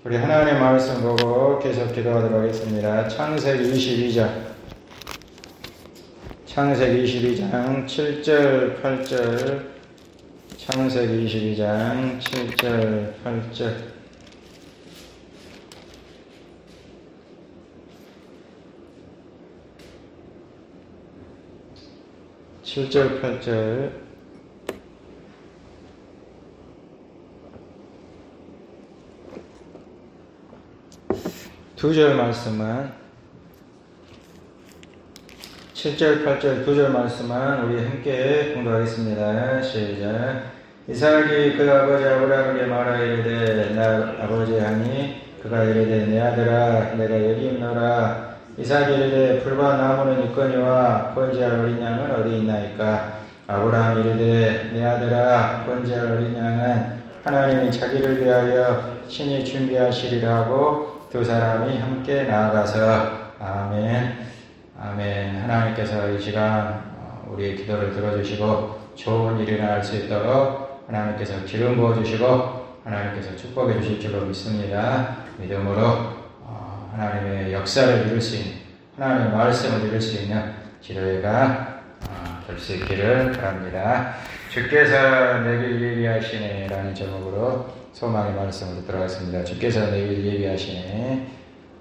우리 하나님의 말씀 보고 계속 기도하도록 하겠습니다. 창세기 22장 7절 8절 창세기 22장 7절 8절 7절 8절 두 절 말씀만 7절 8절 두 절 말씀만 우리 함께 공부하겠습니다. 시작. 이삭이 그 아버지 아브라함에게 말하 이르되 나 아버지 하니 그가 이르되 내 아들아 내가 여기 있노라. 이삭이 이르되 풀과 나무는 있거니와 번제할 어린 양은 어디 있나이까. 아브라함이 이르되 내 아들아 번제할 어린 양은 하나님이 자기를 위하여 친히 준비하시리라 하고 두 사람이 함께 나아가서 아멘. 하나님께서 이 시간 우리의 기도를 들어주시고 좋은 일이 일어날 수 있도록 하나님께서 기름 부어주시고 하나님께서 축복해 주실 줄로 믿습니다. 믿음으로 하나님의 역사를 이룰 수 있는 하나님의 말씀을 이룰 수 있는 기도회가 될 수 있기를 바랍니다. 주께서 내길 예비하시네 라는 제목으로 소망의 말씀으로 들어가겠습니다. 주께서 내길 예비하시네.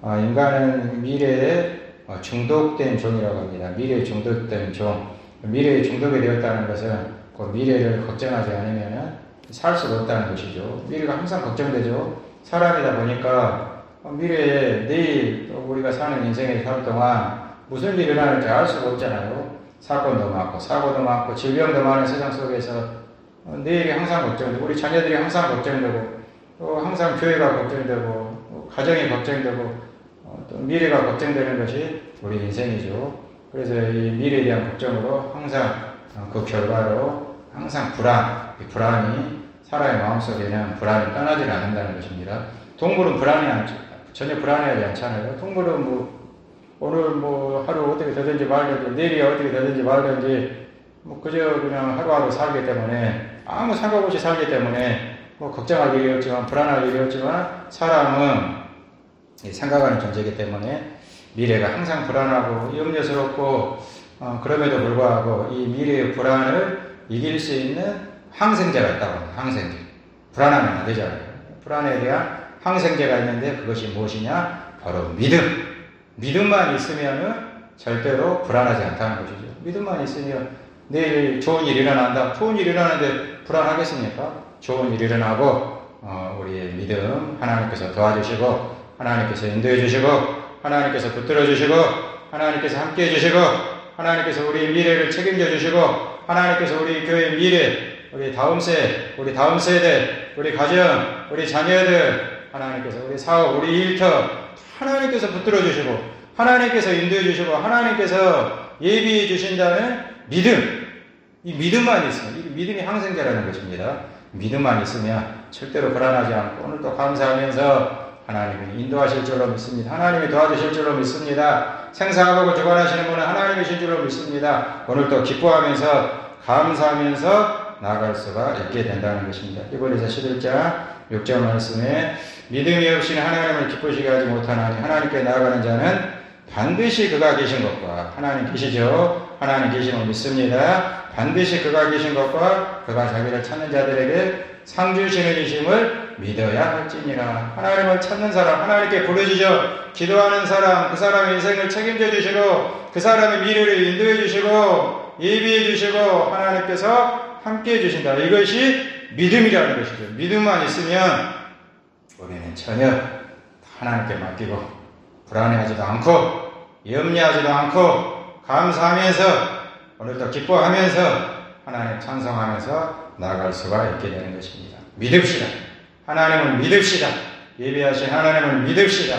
인간은 미래에 중독된 종이라고 합니다. 미래에 중독된 종. 미래에 중독이 되었다는 것은 그 미래를 걱정하지 않으면 살 수가 없다는 것이죠. 미래가 항상 걱정되죠. 사람이다 보니까 미래에 내일 우리가 사는 인생의 삶 동안 무슨 일이 일어날지 알 수가 없잖아요. 사건도 많고 사고도 많고 질병도 많은 세상 속에서 내일이 항상 걱정되고 우리 자녀들이 항상 걱정되고 또 항상 교회가 걱정되고 가정이 걱정되고 또 미래가 걱정되는 것이 우리 인생이죠. 그래서 이 미래에 대한 걱정으로 항상 그 결과로 항상 이 불안이 사람의 마음속에는 불안이 떠나질 않는다는 것입니다. 동물은 전혀 불안해하지 않잖아요. 동물은 오늘 하루 어떻게 되든지 말든지 내일이 어떻게 되든지 말든지 그저 그냥 하루하루 살기 때문에 아무 생각 없이 살기 때문에 걱정할 일이 없지만 불안할 일이 없지만 사람은 생각하는 존재이기 때문에 미래가 항상 불안하고 염려스럽고 그럼에도 불구하고 이 미래의 불안을 이길 수 있는 항생제가 있다고 합니다. 항생제. 불안하면 안 되잖아요. 불안에 대한 항생제가 있는데 그것이 무엇이냐? 바로 믿음. 믿음만 있으면 절대로 불안하지 않다는 것이죠. 믿음만 있으면 내일 좋은 일이 일어난다. 좋은 일이 일어나는데 불안하겠습니까? 좋은 일이 일어나고 우리의 믿음 하나님께서 도와주시고 하나님께서 인도해 주시고 하나님께서 붙들어 주시고 하나님께서 함께 해 주시고 하나님께서 우리의 미래를 책임져 주시고 하나님께서 우리 교회의 미래 우리 다음 세대 우리 가정 우리 자녀들 하나님께서 우리 사업 우리 일터 하나님께서 붙들어 주시고 하나님께서 인도해 주시고 하나님께서 예비해 주신다는 믿음. 이 믿음만 있으면 이 믿음이 항생제라는 것입니다. 믿음만 있으면 절대로 불안하지 않고 오늘도 감사하면서 하나님이 인도하실 줄로 믿습니다. 하나님이 도와주실 줄로 믿습니다. 생사하고 주관하시는 분은 하나님이신 줄로 믿습니다. 오늘도 기뻐하면서 감사하면서 나아갈 수가 있게 된다는 것입니다. 이번에서 11장 6절 말씀에 믿음이 없이는 하나님을 기쁘시게 하지 못하나니 하나님께 나아가는 자는 반드시 그가 계신 것과 하나님 계시죠. 하나님 계심을 믿습니다. 반드시 그가 계신 것과 그가 자기를 찾는 자들에게 상 주시는 이심을 믿어야 할지니라. 하나님을 찾는 사람 하나님께 부르짖어 기도하는 사람 그 사람의 인생을 책임져 주시고 그 사람의 미래를 인도해 주시고 예비해 주시고 하나님께서 함께 해 주신다. 이것이 믿음이라는 것이죠. 믿음만 있으면 우리는 전혀 하나님께 맡기고 불안해하지도 않고 염려하지도 않고 감사하면서 오늘도 기뻐하면서 하나님 찬송하면서 나아갈 수가 있게 되는 것입니다. 믿읍시다. 하나님을 믿읍시다. 예비하신 하나님을 믿읍시다.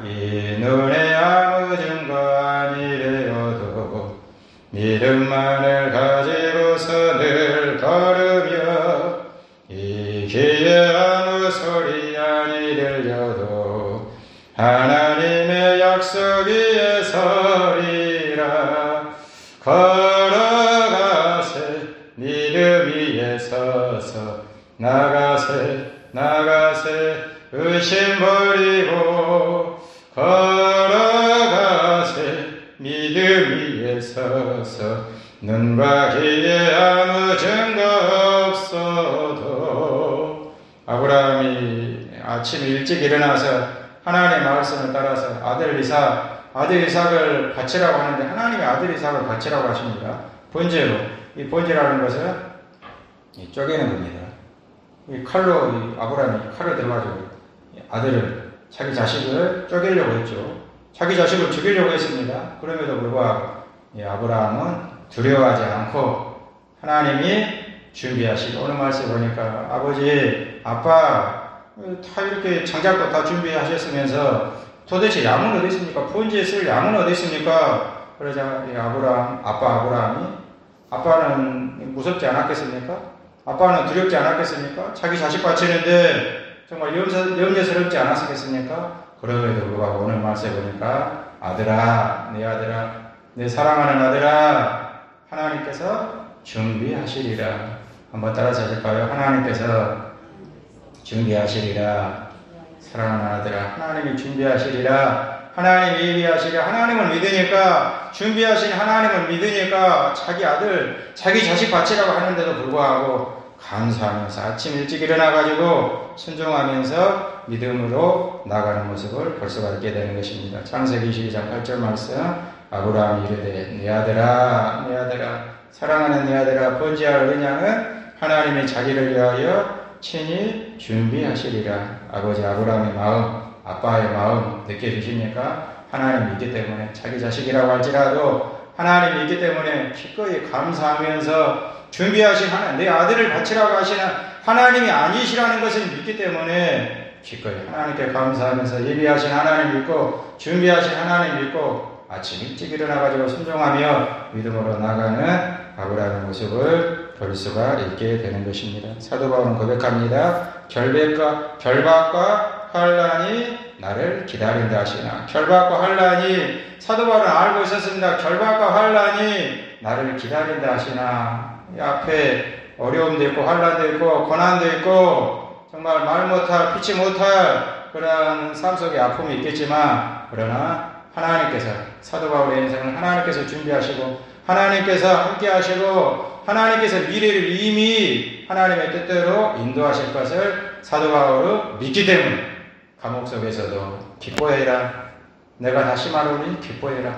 이 눈에 아무 증거 아니래어도 믿음만을 가지고서 늘 걸으며 이 귀에 아무 소리 아니 들려도 하나님의 약속 위에 서리라. 걸어가세 믿음 위에 서서 나가세 의심 버리고 걸어가세 믿음 위에 서서 눈과 귀에 아무 증거 없어도 아브라함이 아침 일찍 일어나서 하나님의 말씀을 따라서 아들 이삭을 바치라고 하는데 하나님이 아들 이삭을 바치라고 하십니다. 번제로. 이 번제라는 것은 쪼개는 겁니다. 이 칼로 아브라함이 칼을 들어가지고 아들을 자기 자식을 쪼개려고 했죠. 자기 자식을 죽이려고 했습니다. 그럼에도 불구하고 아브라함은 두려워하지 않고 하나님이 준비하시고 오늘 말씀 보니까 아버지 아빠 다 이렇게 장작도 다 준비하셨으면서 도대체 양은 어디 있습니까? 번제에 쓸 양은 어디 있습니까? 그러자 아브라함이 아빠는 무섭지 않았겠습니까? 아빠는 두렵지 않았겠습니까? 자기 자식 바치는데 정말 염려스럽지 않았겠습니까? 그럼에도 불구하고 오늘 말씀에 보니까 아들아, 내 사랑하는 아들아, 하나님께서 준비하시리라. 한번 따라서 해볼까요? 하나님께서 준비하시리라. 사랑하는 아들아, 하나님이 준비하시리라. 하나님이 예비하시리라. 하나님을 믿으니까, 준비하신 하나님을 믿으니까 자기 아들, 자기 자식 바치라고 하는데도 불구하고 감사하면서 아침 일찍 일어나가지고 순종하면서 믿음으로 나가는 모습을 볼 수가 있게 되는 것입니다. 창세기 22장 8절 말씀. 아브라함이 이르되 내 아들아, 사랑하는 내 아들아, 번제할 은양은 하나님이 자기를 위하여 친히 준비하시리라. 아버지 아브라함의 마음, 아빠의 마음 느껴지십니까? 하나님 믿기 때문에 자기 자식이라고 할지라도 하나님 믿기 때문에 기꺼이 감사하면서 준비하신 하나님, 내 아들을 바치라고 하시는 하나님이 아니시라는 것을 믿기 때문에 기꺼이 하나님께 감사하면서 예비하신 하나님 믿고 준비하신 하나님 믿고 아침 일찍 일어나가지고 순종하며 믿음으로 나가는 아브라함의 모습을 볼 수가 있게 되는 것입니다. 사도 바울은 고백합니다. 결박과 환난이 나를 기다린다 하시나. 결박과 환난이 사도 바울은 알고 있었습니다. 결박과 환난이 나를 기다린다 하시나. 이 앞에 어려움도 있고 환난도 있고 고난도 있고 정말 말 못할 피치 못할 그런 삶 속에 아픔이 있겠지만 그러나 하나님께서 사도 바울의 인생을 하나님께서 준비하시고 하나님께서 함께 하시고 하나님께서 미래를 이미 하나님의 뜻대로 인도하실 것을 사도 바울은 믿기 때문에 감옥 속에서도 기뻐해라. 내가 다시 말하오니 기뻐해라.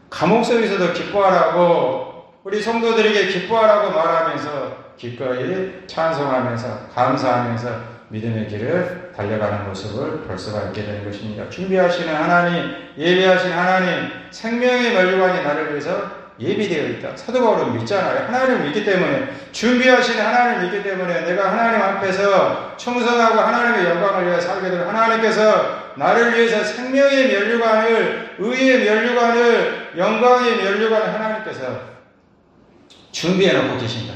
감옥 속에서도 기뻐하라고 우리 성도들에게 기뻐하라고 말하면서 기꺼이 찬송하면서 감사하면서 믿음의 길을 달려가는 모습을 볼 수가 있게 되는 것입니다. 준비하시는 하나님, 예비하신 하나님, 생명의 면류관이 나를 위해서 예비되어 있다. 사도 바울은 믿잖아요. 하나님을 믿기 때문에, 준비하시는 하나님을 믿기 때문에 내가 하나님 앞에서 충성하고 하나님의 영광을 위해 살게 되면 하나님께서 나를 위해서 생명의 면류관을, 의의 면류관을, 영광의 면류관을 하나님께서 준비해놓고 계신다.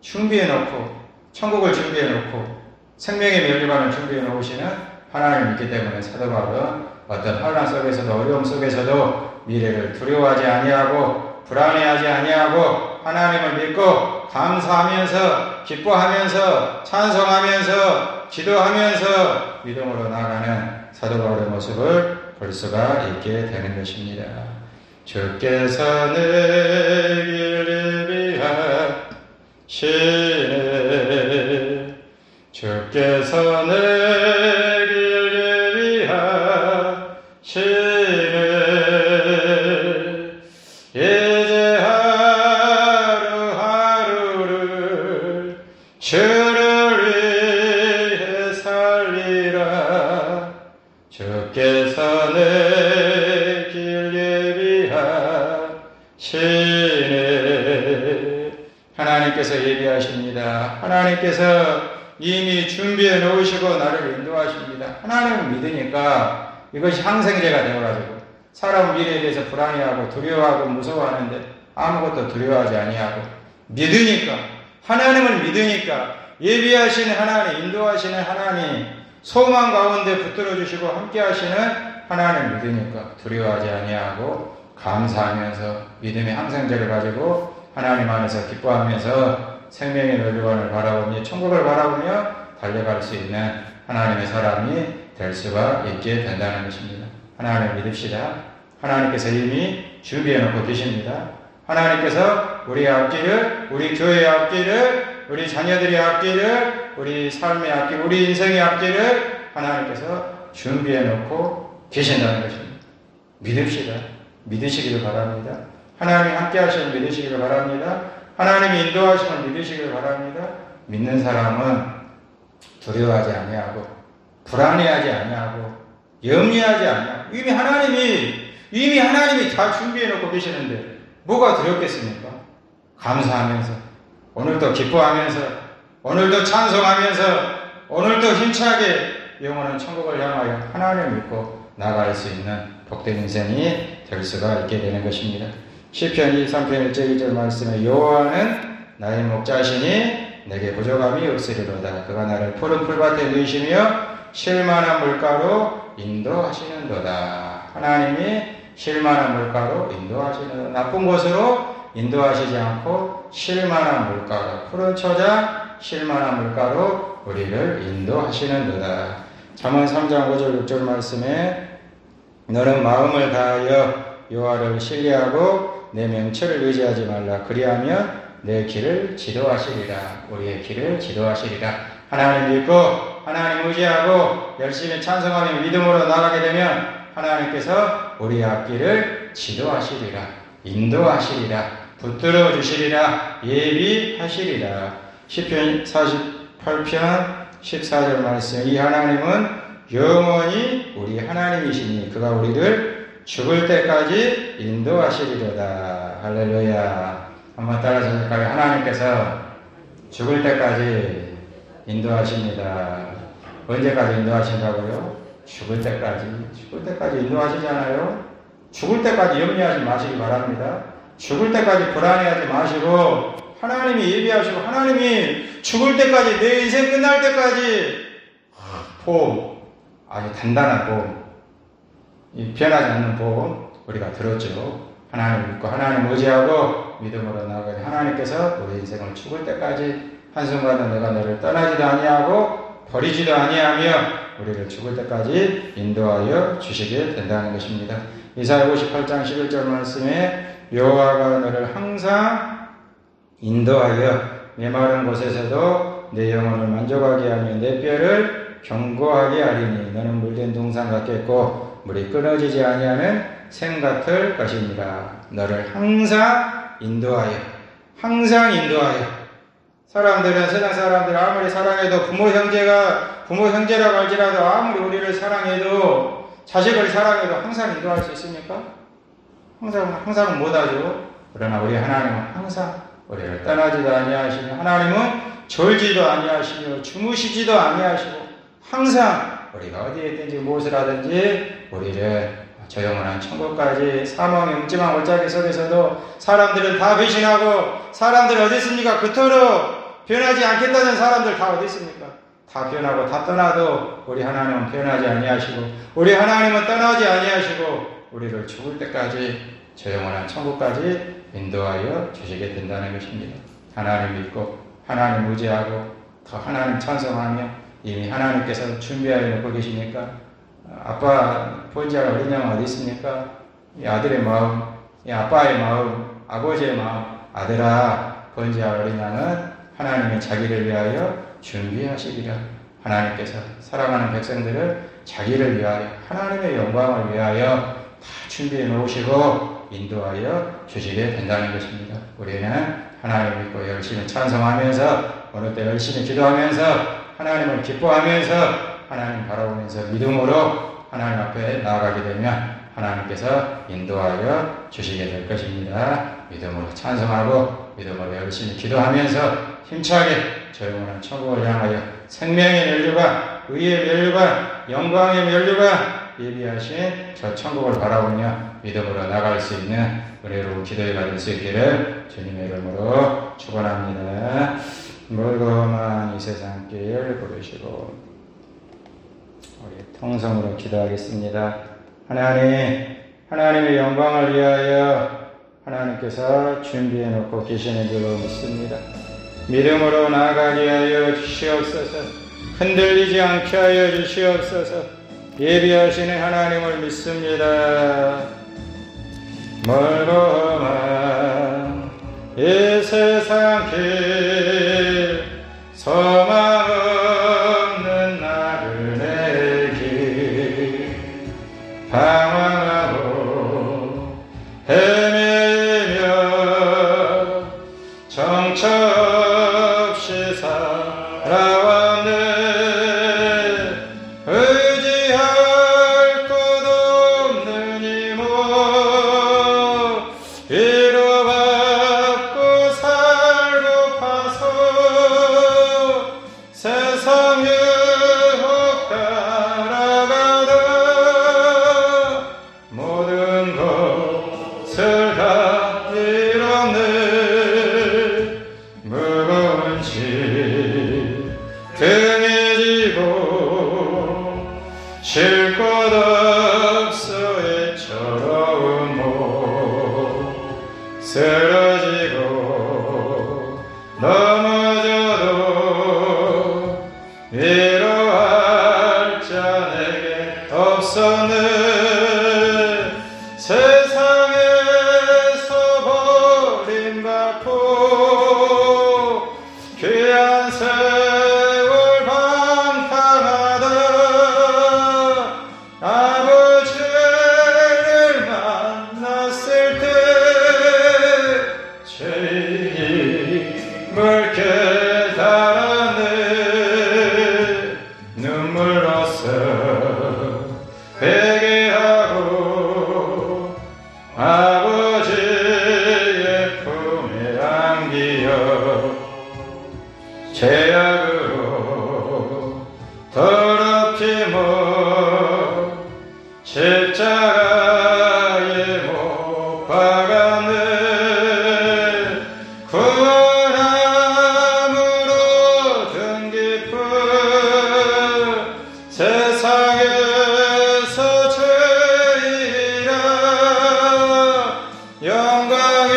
준비해놓고, 천국을 준비해놓고, 생명의 면류관을 준비해 놓으시는 하나님을 믿기 때문에 사도 바울은 어떤 환난 속에서도 어려움 속에서도 미래를 두려워하지 아니하고 불안해하지 아니하고 하나님을 믿고 감사하면서 기뻐하면서 찬송하면서 기도하면서 믿음으로 나아가는 사도 바울의 모습을 볼 수가 있게 되는 것입니다. 주께서 내게 예비하시네 주께서 내길 예비하시네 이제 하루하루를 주를 위해 살리라 주께서 내길 예비하시네 하나님께서 예비하십니다. 하나님께서 이미 준비해 놓으시고 나를 인도하십니다. 하나님을 믿으니까 이것이 항생제가 되어가지고 사람 미래에 대해서 불안해하고 두려워하고 무서워하는데 아무것도 두려워하지 아니하고 믿으니까 하나님을 믿으니까 예비하시는 하나님, 인도하시는 하나님, 소망 가운데 붙들어 주시고 함께 하시는 하나님을 믿으니까 두려워하지 아니하고 감사하면서 믿음의 항생제를 가지고 하나님 안에서 기뻐하면서 생명의 면류관을 바라보며 천국을 바라보며 달려갈 수 있는 하나님의 사람이 될 수가 있게 된다는 것입니다. 하나님을 믿읍시다. 하나님께서 이미 준비해 놓고 계십니다. 하나님께서 우리의 앞길을, 우리 교회의 앞길을, 우리 자녀들의 앞길을, 우리 삶의 앞길, 우리 인생의 앞길을 하나님께서 준비해 놓고 계신다는 것입니다. 믿읍시다. 믿으시기를 바랍니다. 하나님이 함께 하시면 믿으시기를 바랍니다. 하나님이 인도하시면 믿으시기를 바랍니다. 믿는 사람은 두려워하지 아니하고 불안해하지 아니하고 염려하지 아니하고 이미 하나님이 다 준비해 놓고 계시는데 뭐가 두렵겠습니까? 감사하면서 오늘도 기뻐하면서 오늘도 찬송하면서 오늘도 힘차게 영원한 천국을 향하여 하나님을 믿고 나아갈 수 있는 복된 인생이 될 수가 있게 되는 것입니다. 시편 23편 1절 2절 말씀에 여호와는 나의 목자시니 내게 부족함이 없으리로다. 그가 나를 푸른 풀밭에 누이시며 쉴만한 물가로 인도하시는도다. 하나님이 쉴만한 물가로 인도하시는, 나쁜 곳으로 인도하시지 않고 쉴만한 물가로, 푸른 초장 쉴만한 물가로 우리를 인도하시는도다. 잠언 3장 5절 6절 말씀에 너는 마음을 다하여 여호와를 신뢰하고 내 명철을 의지하지 말라. 그리하면 내 길을 지도하시리라. 우리의 길을 지도하시리라. 하나님 믿고 하나님 의지하고 열심히 찬송하며 믿음으로 나가게 되면 하나님께서 우리의 앞길을 지도하시리라. 인도하시리라. 붙들어 주시리라. 예비하시리라. 시편 48편 14절 말씀, 이 하나님은 영원히 우리 하나님이시니 그가 우리를 죽을 때까지 인도하시리로다. 할렐루야. 한번 따라서 할까요? 하나님께서 죽을 때까지 인도하십니다. 언제까지 인도하신다고요? 죽을 때까지 인도하시잖아요. 죽을 때까지 염려하지 마시기 바랍니다. 죽을 때까지 불안해하지 마시고 하나님이 예비하시고 하나님이 죽을 때까지 내 인생 끝날 때까지 보험, 아주 단단한 보험, 변하지 않는 보험 우리가 들었죠. 하나님 믿고 하나님 의지하고 믿음으로 나아가니 하나님께서 우리 인생을 죽을 때까지 한순간도 내가 너를 떠나지도 아니하고 버리지도 아니하며 우리를 죽을 때까지 인도하여 주시게 된다는 것입니다. 이사야 58장 11절 말씀에 여호와가 너를 항상 인도하여 메마른 곳에서도 내 영혼을 만족하게 하며 내 뼈를 견고하게 하리니 너는 물된 동산 같겠고 물이 끊어지지 아니하는 샘 같을 것입니다. 너를 항상 인도하여 사람들은 세상 사람들 아무리 사랑해도 부모 형제라고 할지라도 아무리 우리를 사랑해도 자식을 사랑해도 항상 인도할 수 있습니까? 항상 못하죠. 그러나 우리 하나님은 항상 우리를 떠나지도 아니하시며 하나님은 졸지도 아니하시며 주무시지도 아니하시고 항상 우리가 어디에 있든지 무엇을 하든지 우리를 저 영원한 천국까지 사망의 음침한 골짜기 속에서도 사람들은 다 배신하고 사람들 어디 있습니까? 그토록 변하지 않겠다는 사람들 다 어디 있습니까? 다 변하고 다 떠나도 우리 하나님은 변하지 아니하시고 우리 하나님은 떠나지 아니하시고 우리를 죽을 때까지 저 영원한 천국까지 인도하여 주시게 된다는 것입니다. 하나님 믿고 하나님 의지하고 더 하나님 찬송하며 이미 하나님께서 준비하여 놓고 계시니까 아빠 본지할 어린 양은 어디 있습니까? 이 아들의 마음, 이 아빠의 마음, 아버지의 마음, 아들아 본지할 어린 양은 하나님이 자기를 위하여 준비하시리라. 하나님께서 사랑하는 백성들을 자기를 위하여 하나님의 영광을 위하여 다 준비해 놓으시고 인도하여 주시게 된다는 것입니다. 우리는 하나님 믿고 열심히 찬송하면서 오늘도 열심히 기도하면서 하나님을 기뻐하면서 하나님 바라보면서 믿음으로 하나님 앞에 나아가게 되면 하나님께서 인도하여 주시게 될 것입니다. 믿음으로 찬송하고 믿음으로 열심히 기도하면서 힘차게 저 영원한 천국을 향하여 생명의 면류관, 의의 면류관, 영광의 면류관 예비하신 저 천국을 바라보며 믿음으로 나갈 수 있는 은혜로운 기도에 받을 수 있기를 주님의 이름으로 축원합니다. 멀고 험한 이 세상 길 부르시고 우리 통성으로 기도하겠습니다. 하나님의 영광을 위하여 하나님께서 준비해 놓고 계시는 줄로 믿습니다. 믿음으로 나아가게 하여 주시옵소서. 흔들리지 않게 하여 주시옵소서. 예비하시는 하나님을 믿습니다. 멀고 험한 이 세상 길 소망 없는 나그네길 방황하고 헤매며 정처 없이 살아왔네. 의지할 것 없는 이모 위로받고 살고파서 세상 유혹 따라가다 모든 것을 다 잃었네. 무거운 짐 등에 지고 쉴 곳 없어 애처로운 몸 쓰러지고 넘어져도 위로할 자 내게 없었네. 세상에서 버림받고 귀한 세월 방탕하다 아버지를 만났을 때 죄인임을 깨달았네. 눈물로써 회개하고 아버지의 품에 안기어 죄악으로 더럽지 못 십자가에 못 박았네. 구원함으로 등 깊은 세상에서 죄인이라 영광의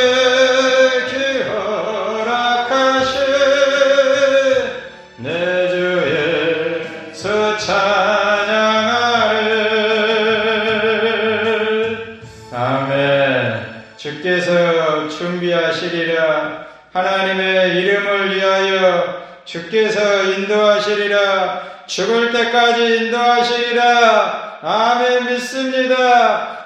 길 허락하신 내 주 예수 찬양하네. 아멘. 주께서 준비하시리라. 하나님의 이름을 위하여 주께서 인도하시리라. 죽을 때까지 인도하시리라. 아멘. 믿습니다.